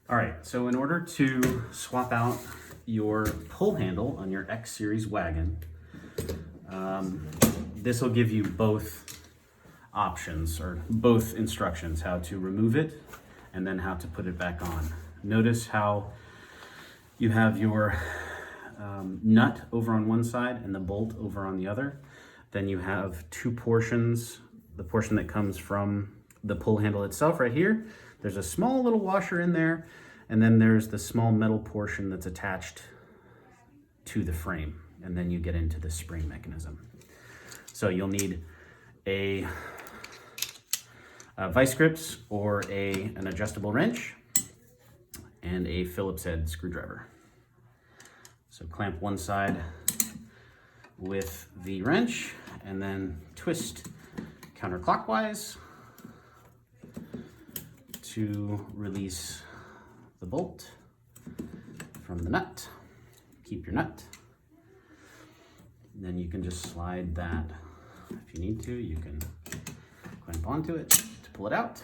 All right, so in order to swap out your pull handle on your X Series wagon, this will give you both options or both instructions, how to remove it and then how to put it back on. Notice how you have your nut over on one side and the bolt over on the other. Then you have two portions, the portion that comes from the pull handle itself right here. There's a small little washer in there, and then there's the small metal portion that's attached to the frame, and then you get into the spring mechanism. So you'll need a vice grips or an adjustable wrench and a Phillips head screwdriver. So clamp one side with the wrench and then twist counterclockwise to release the bolt from the nut. Keep your nut. And then you can just slide that. If you need to, you can clamp onto it to pull it out,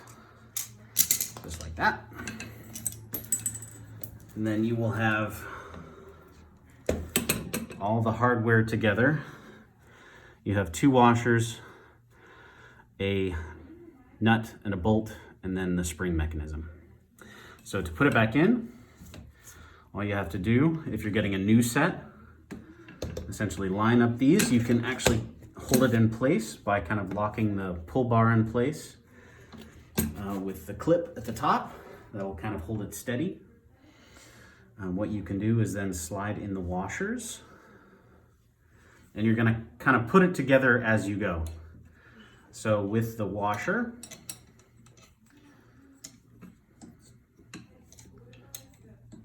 just like that. And then you will have all the hardware together. You have two washers, a nut and a bolt, and then the spring mechanism. So to put it back in, all you have to do, if you're getting a new set, essentially line up these. You can actually hold it in place by kind of locking the pull bar in place with the clip at the top. That will kind of hold it steady. What you can do is then slide in the washers, and you're gonna kind of put it together as you go. So with the washer,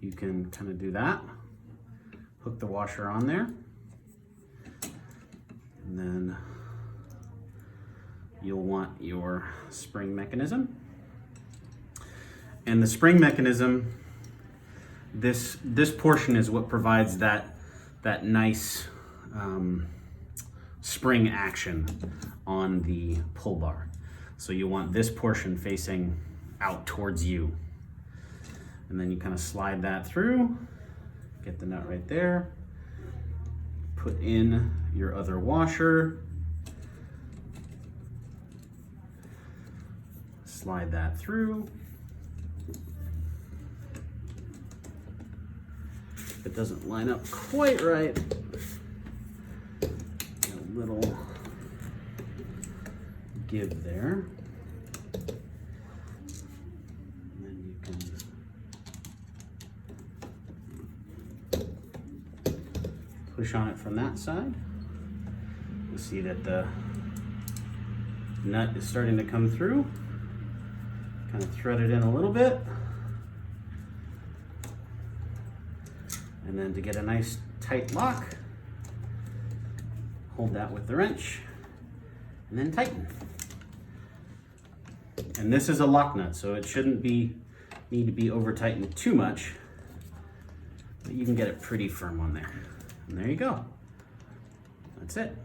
you can kind of do that. Hook the washer on there. And then you'll want your spring mechanism. And the spring mechanism, this portion is what provides that nice spring action on the pull bar. So you want this portion facing out towards you. And then you kind of slide that through, get the nut right there, put in your other washer, slide that through. If it doesn't line up quite right, a little give there. And then you can push on it from that side. You see that the nut is starting to come through. Kind of thread it in a little bit. And then to get a nice tight lock, hold that with the wrench and then tighten. And this is a lock nut, so it shouldn't need to be over tightened too much, but you can get it pretty firm on there. And there you go. That's it.